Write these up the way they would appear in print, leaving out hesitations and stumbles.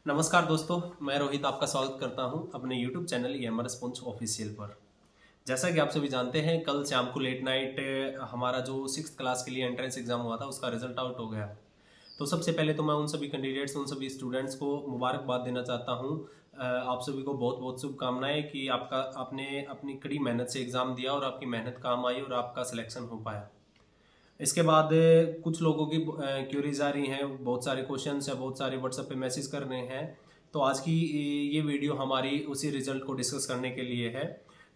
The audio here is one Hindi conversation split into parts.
नमस्कार दोस्तों, मैं रोहित आपका स्वागत करता हूं अपने YouTube channel MR sponge official पर। जैसा कि आप सभी जानते हैं, कल शाम को लेट नाइट हमारा जो 6th क्लास के लिए एंट्रेंस एग्जाम हुआ था उसका रिजल्ट आउट हो गया। तो सबसे पहले तो मैं उन सभी कैंडिडेट्स उन सभी स्टूडेंट्स को मुबारकबाद देना चाहता हूं। आप सभी को बहुत बहुत शुभकामनाएं कि आपने अपनी कड़ी मेहनत से एग्ज़ाम दिया और आपकी मेहनत काम आई और आपका सिलेक्शन हो पाया। इसके बाद कुछ लोगों की क्यूरीज आ रही हैं, बहुत सारे क्वेश्चंस है, बहुत सारे व्हाट्सएप पे मैसेज कर रहे हैं। तो आज की ये वीडियो हमारी उसी रिजल्ट को डिस्कस करने के लिए है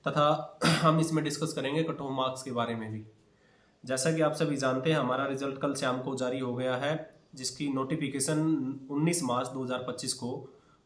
तथा हम इसमें डिस्कस करेंगे कट ऑफ मार्क्स के बारे में भी। जैसा कि आप सभी जानते हैं, हमारा रिजल्ट कल शाम को जारी हो गया है, जिसकी नोटिफिकेशन 19 मार्च 2025 को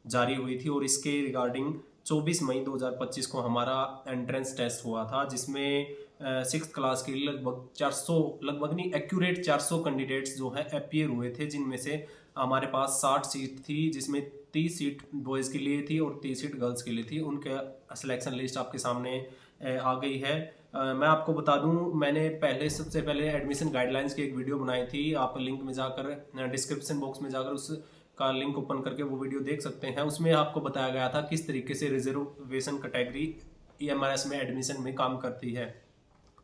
जारी हुई थी और इसके रिगार्डिंग 24 मई 2025 को हमारा एंट्रेंस टेस्ट हुआ था, जिसमें 6th क्लास के लगभग 400 लगभग नहीं एक्यूरेट 400 कैंडिडेट्स जो है अपीयर हुए थे, जिनमें से हमारे पास 60 सीट थी, जिसमें 30 सीट बॉयज़ के लिए थी और 30 सीट गर्ल्स के लिए थी। उनके सिलेक्शन लिस्ट आपके सामने आ गई है। मैं आपको बता दूं, मैंने सबसे पहले एडमिशन गाइडलाइंस की एक वीडियो बनाई थी। आप लिंक में जाकर डिस्क्रिप्शन बॉक्स में जाकर उस का लिंक ओपन करके वो वीडियो देख सकते हैं। उसमें आपको बताया गया था किस तरीके से रिजर्वेशन कैटेगरी ईएमआरएस में एडमिशन में काम करती है।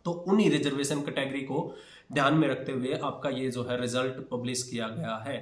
तो उन्हीं रिजर्वेशन कैटेगरी को ध्यान में रखते हुए आपका ये जो है रिजल्ट पब्लिश किया गया है।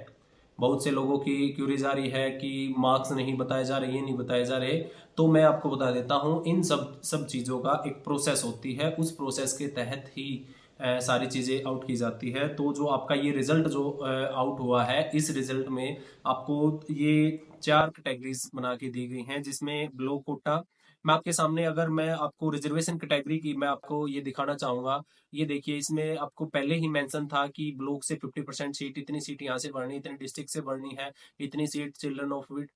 बहुत से लोगों की क्यूरीज आ रही है कि मार्क्स नहीं बताए जा रहे, ये नहीं बताए जा रहे। तो मैं आपको बता देता हूँ, इन सब चीज़ों का एक प्रोसेस होती है, उस प्रोसेस के तहत ही सारी चीज़ें आउट की जाती है। तो जो आपका ये रिजल्ट जो आउट हुआ है, इस रिजल्ट में आपको ये 4 कैटेगरीज बना के दी गई हैं, जिसमें ब्लो कोटा। मैं आपके सामने अगर मैं आपको रिजर्वेशन कैटेगरी की मैं आपको ये दिखाना चाहूंगा। ये देखिए, इसमें आपको पहले ही मेंशन था कि ब्लॉक से 50% सीट, इतनी सीट यहाँ से बढ़नी, इतनी डिस्ट्रिक्ट से बढ़नी है, इतनी सीट चिल्ड्रन ऑफ विड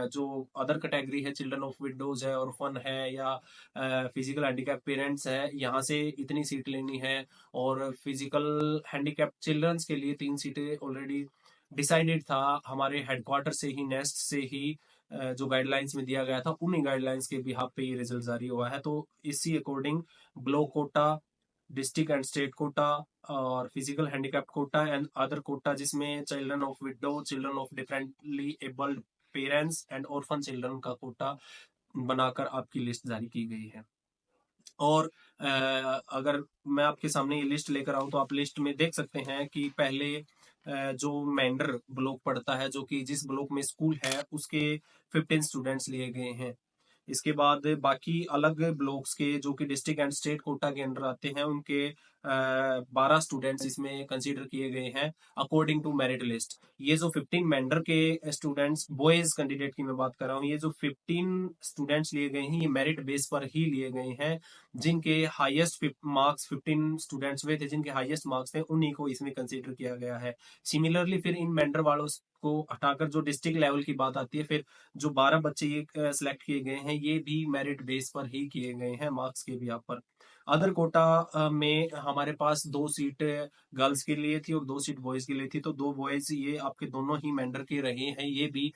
जो अदर कैटेगरी है, चिल्ड्रन ऑफ विडोज है, ऑर्फन है या फिजिकल हैंडीकैप पेरेंट्स है, यहाँ से इतनी सीट लेनी है। और फिजिकल हैंडीकैप चिल्ड्रंस के लिए 3 सीटें ऑलरेडी डिसाइडेड था हमारे हेडक्वार्टर से ही, नेस्ट से ही। जो गाइडलाइंस में दिया गया था, उन्हीं गाइडलाइंस के बिहाफ पे ये रिजल्ट जारी हुआ है। तो इसी according block quota, district and state quota और physical handicap quota and other quota, जिसमें children of widow, children of differently abled parents and orphan children का कोटा बनाकर आपकी लिस्ट जारी की गई है। और अगर मैं आपके सामने ये लिस्ट लेकर आऊं तो आप लिस्ट में देख सकते हैं कि पहले जो मेंढर ब्लॉक पड़ता है, जो कि जिस ब्लॉक में स्कूल है, उसके 15 स्टूडेंट्स लिए गए हैं। इसके बाद बाकी अलग ब्लॉक्स के जो कि डिस्ट्रिक्ट एंड स्टेट कोटा के अंडर आते हैं, उनके 12 स्टूडेंट्स इसमें कंसीडर किए गए हैं अकॉर्डिंग टू मेरिट लिस्ट। ये जो 15 मेंडर के स्टूडेंट्स बॉयज कैंडिडेट की मैं बात कर रहा हूँ, ये जो 15 स्टूडेंट्स लिए गए हैं, ये मेरिट बेस पर ही लिए गए हैं। जिनके हाईएस्ट मार्क्स 15 स्टूडेंट्स हुए थे, जिनके हाईएस्ट मार्क्स थे, उन्हीं को इसमें कंसीडर किया गया है। सिमिलरली फिर इन मेंडर वालों को हटाकर जो डिस्ट्रिक्ट लेवल की बात आती है, फिर जो 12 बच्चे ये सिलेक्ट किए गए हैं, ये भी मेरिट बेस पर ही किए गए हैं, मार्क्स के भी पर। अदर कोटा में हमारे पास 2 सीट गर्ल्स के लिए थी और 2 सीट बॉयज के लिए थी। तो 2 बॉयज ये आपके दोनों ही मेंडर के रहे हैं। ये भी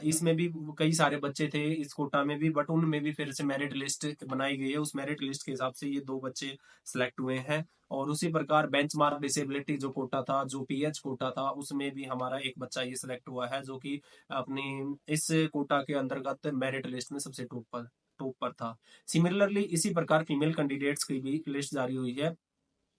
इसमें भी कई सारे बच्चे थे इस कोटा में भी, बट उनमें भी फिर से मेरिट लिस्ट बनाई गई है। उस मेरिट लिस्ट के हिसाब से ये 2 बच्चे सिलेक्ट हुए हैं। और उसी प्रकार बेंचमार्क डिसेबिलिटी जो कोटा था, जो पीएच कोटा था, उसमें भी हमारा एक बच्चा ये सिलेक्ट हुआ है, जो कि अपनी इस कोटा के अंतर्गत मेरिट लिस्ट में सबसे टॉप पर था। सिमिलरली इसी प्रकार फीमेल कैंडिडेट्स की भी लिस्ट जारी हुई है।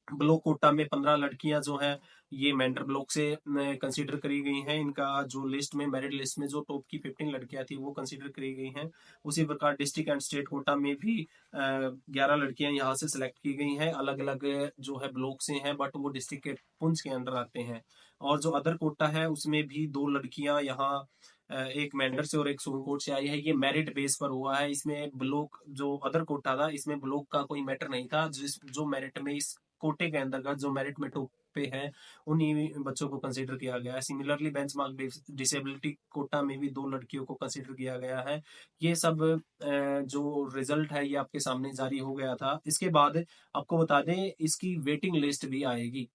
ब्लॉक कोटा में 15 लड़कियां जो हैं, ये मेंटर ब्लॉक से कंसीडर करी गई हैं। इनका जो लिस्ट में मेरिट लिस्ट में जो टॉप की 15 लड़कियां थी, वो कंसीडर करी गई हैं। उसी प्रकार डिस्ट्रिक्ट एंड स्टेट कोटा में भी 11 लड़कियां यहाँ से सिलेक्ट की गई हैं, अलग अलग जो है ब्लॉक से हैं, बट वो डिस्ट्रिक्ट के पुंछ के अंडर आते हैं। और जो अदर कोटा है, उसमें भी 2 लड़कियां यहाँ एक मेंढर से और एक सोनकोट से आई है। ये मेरिट बेस पर हुआ है। इसमें ब्लॉक जो अदर कोटा था, इसमें ब्लॉक का कोई मैटर नहीं था। जो मेरिट में इस कोटे के अंतर्गत जो मेरिट में टॉप पे हैं, उन्हीं बच्चों को कंसीडर किया गया है। सिमिलरली बेंचमार्क डिसेबिलिटी कोटा में भी 2 लड़कियों को कंसीडर किया गया है। ये सब जो रिजल्ट है, ये आपके सामने जारी हो गया था। इसके बाद आपको बता दें, इसकी वेटिंग लिस्ट भी आएगी।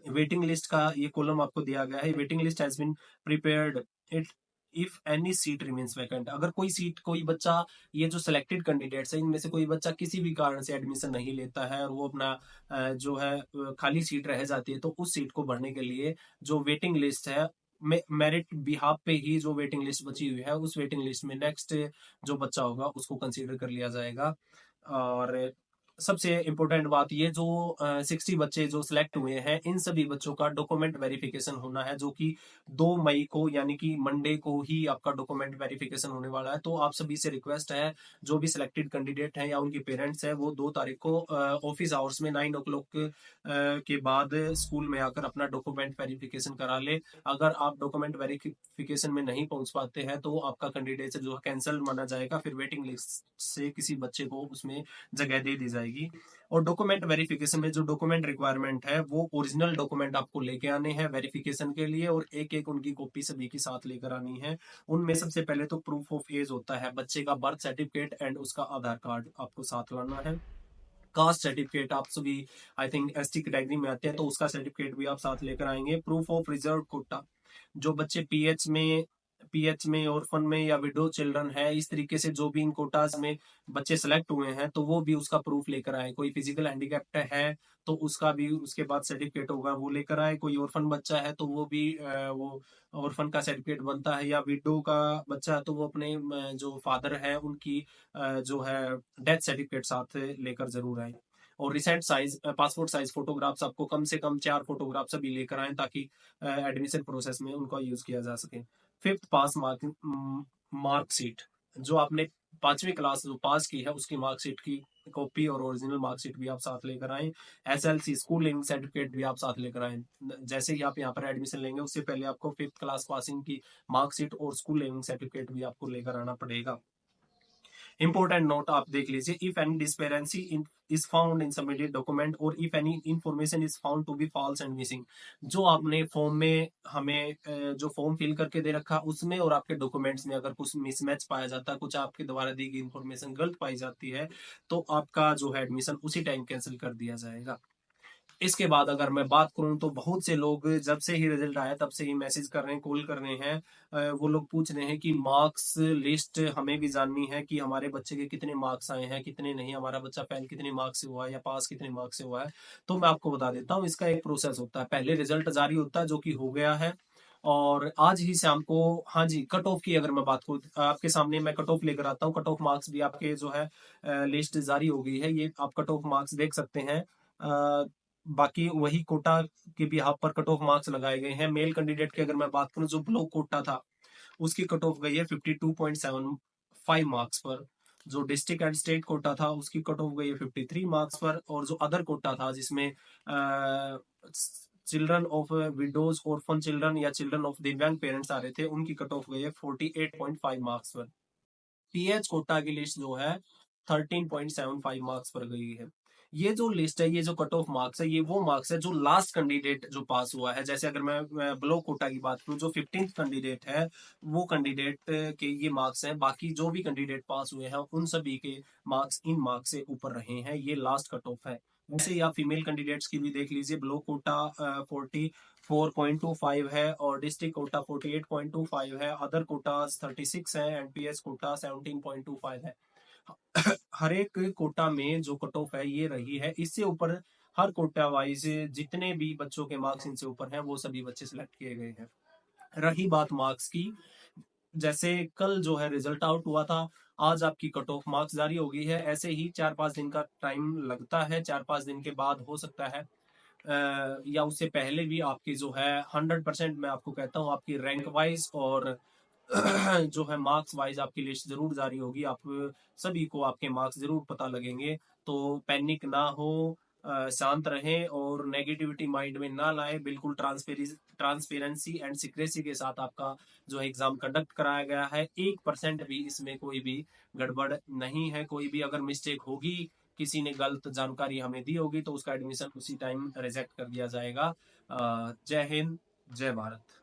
वेटिंग लिस्ट का ये कॉलम आपको दिया गया है। Waiting list has been prepared it if any seat remains vacant. अगर कोई सीट, कोई बच्चा, ये जो सिलेक्टेड कैंडिडेट्स है, इनमें से कोई बच्चा किसी भी कारण से एडमिशन नहीं लेता है और वो अपना जो है खाली सीट रह जाती है, तो उस सीट को भरने के लिए जो वेटिंग लिस्ट है, मेरिट बिहाफ पे ही जो वेटिंग लिस्ट बची हुई है उस वेटिंग लिस्ट में नेक्स्ट जो बच्चा होगा उसको कंसीडर कर लिया जाएगा। और सबसे इम्पोर्टेंट बात ये जो 60 बच्चे जो सिलेक्ट हुए हैं इन सभी बच्चों का डॉक्यूमेंट वेरिफिकेशन होना है, जो कि 2 मई को यानी कि मंडे को ही आपका डॉक्यूमेंट वेरिफिकेशन होने वाला है। तो आप सभी से रिक्वेस्ट है, जो भी सिलेक्टेड कैंडिडेट हैं या उनके पेरेंट्स हैं, वो 2 तारीख को ऑफिस आवर्स में 9 o'clock के बाद स्कूल में आकर अपना डॉक्यूमेंट वेरिफिकेशन करा ले। अगर आप डॉक्यूमेंट वेरिफिकेशन में नहीं पहुंच पाते हैं तो आपका कैंडिडेट जो कैंसिल माना जाएगा, फिर वेटिंग लिस्ट से किसी बच्चे को उसमें जगह दे दी जाएगी। और डॉक्यूमेंट वेरिफिकेशन में जो डॉक्यूमेंट रिक्वायरमेंट है वो ओरिजिनल डॉक्यूमेंट आपको लेके आने हैं वेरिफिकेशन के लिए, और एक एक उनकी कॉपी सभी के साथ लेकर आनी है। उनमें सबसे पहले तो प्रूफ ऑफ एज होता है, बच्चे का बर्थ सर्टिफिकेट एंड उसका आधार कार्ड आपको साथ लाना है। कास्ट सर्टिफिकेट आप सभी आई थिंक एसटी कैटेगरी में आते हैं तो उसका सर्टिफिकेट भी आप साथ लेकर आएंगे। प्रूफ ऑफ रिजर्व कोटा, जो बच्चे पीएच में ऑर्फन में या विडो चिल्ड्रन है, इस तरीके से जो भी इन कोटाज में बच्चे सेलेक्ट हुए हैं तो वो भी उसका प्रूफ लेकर आए। कोई फिजिकल हैंडीकैप्ट है तो उसका भी उसके बाद सर्टिफिकेट होगा वो लेकर आए। कोई ऑर्फन बच्चा है तो वो भी वो ऑर्फन का सर्टिफिकेट बनता है, या विडो का बच्चा है तो वो अपने जो फादर है उनकी जो है डेथ सर्टिफिकेट साथ लेकर जरूर आए। और recent size passport size photographs आपको कम से कम 4 फोटोग्राफ्स अभी लेकर आए ताकि एडमिशन प्रोसेस में उनका यूज किया जा सके। फिफ्थ पास मार्कशीट, जो आपने 5वीं क्लास जो पास की है उसकी मार्कशीट की कॉपी और ओरिजिनल मार्कशीट भी आप साथ लेकर आए। एसएलसी स्कूल लिविंग सर्टिफिकेट भी आप साथ लेकर आए। जैसे ही आप यहाँ पर एडमिशन लेंगे उससे पहले आपको 5th क्लास पासिंग की मार्कशीट और स्कूल लिविंग सर्टिफिकेट भी आपको लेकर आना पड़ेगा। इंपॉर्टेंट नोट आप देख लीजिए, if any discrepancy in is found in submitted document और if any information is found to be false and missing, जो आपने फॉर्म में हमें जो फॉर्म फिल करके दे रखा उसमें और आपके डॉक्यूमेंट्स में अगर कुछ मिसमैच पाया जाता है, कुछ आपके द्वारा दी गई इंफॉर्मेशन गलत पाई जाती है, तो आपका जो है एडमिशन उसी टाइम कैंसिल कर दिया जाएगा। इसके बाद अगर मैं बात करूं तो बहुत से लोग जब से ही रिजल्ट आया तब से ही मैसेज कर रहे हैं, कॉल कर रहे हैं, वो लोग पूछ रहे हैं कि मार्क्स लिस्ट हमें भी जाननी है कि हमारे बच्चे के कितने मार्क्स आए हैं कितने नहीं, हमारा बच्चा फेल कितने मार्क्स से हुआ है या पास कितने मार्क्स से हुआ है। तो मैं आपको बता देता हूँ, इसका एक प्रोसेस होता है। पहले रिजल्ट जारी होता है जो कि हो गया है, और आज ही शाम को, हाँ जी, कट ऑफ की अगर मैं बात करूँ आपके सामने मैं कट ऑफ लेकर आता हूँ। कट ऑफ मार्क्स भी आपके जो है लिस्ट जारी हो गई है, ये आप कट ऑफ मार्क्स देख सकते हैं। बाकी वही कोटा के भी यहाँ पर कट ऑफ मार्क्स लगाए गए हैं। मेल कैंडिडेट की अगर मैं बात करूं जो ब्लॉक कोटा था उसकी कट ऑफ गई है 52.75 मार्क्स पर। जो डिस्ट्रिक्ट एंड स्टेट कोटा था उसकी कट ऑफ गई है 53 मार्क्स पर। और जो अदर कोटा था जिसमें children of widows orphan children या चिल्ड्रन ऑफ दिव्यांग पेरेंट्स आ रहे थे, उनकी कट ऑफ गई है 48.5 मार्क्स पर। पीएच कोटा की लिस्ट जो है 13.75 मार्क्स पर गई है। ये जो लिस्ट है, ये जो कट ऑफ मार्क्स है, ये वो मार्क्स है जो लास्ट कैंडिडेट जो पास हुआ है। जैसे अगर मैं ब्लॉक कोटा की बात करूं, जो 15th कैंडिडेट है वो कैंडिडेट के ये मार्क्स हैं। बाकी जो भी कैंडिडेट पास हुए हैं उन सभी के मार्क्स इन मार्क्स से ऊपर रहे हैं, ये लास्ट कट ऑफ है। वैसे ही आप फीमेल कैंडिडेट्स की भी देख लीजिए, ब्लॉक कोटा 44.25 है और डिस्ट्रिक्ट कोटा 48.25 है, अदर कोटा 36 है, एनपीएस कोटा 17.25 है। हर एक कोटा में जो कट ऑफ है ये रही है। इससे ऊपर हर कोटा वाइज जितने भी बच्चों के मार्क्स इनसे ऊपर हैं वो सभी बच्चे सिलेक्ट किए गए हैं। रही बात मार्क्स की, जैसे कल जो है रिजल्ट आउट हुआ था, आज आपकी कट ऑफ मार्क्स जारी हो गई है। ऐसे ही 4-5 दिन का टाइम लगता है, 4-5 दिन के बाद हो सकता है या उससे पहले भी आपकी जो है 100% मैं आपको कहता हूँ आपकी रैंक वाइज और जो है मार्क्स वाइज आपकी लिस्ट जरूर जारी होगी। आप सभी को आपके मार्क्स जरूर पता लगेंगे। तो पैनिक ना हो, शांत रहें और नेगेटिविटी माइंड में ना लाए। बिल्कुल ट्रांसपेरेंसी एंड सिक्रेसी के साथ आपका जो एग्जाम कंडक्ट कराया गया है। 1% भी इसमें कोई भी गड़बड़ नहीं है। कोई भी अगर मिस्टेक होगी, किसी ने गलत जानकारी हमें दी होगी, तो उसका एडमिशन उसी टाइम रिजेक्ट कर दिया जाएगा। जय हिंद, जय भारत।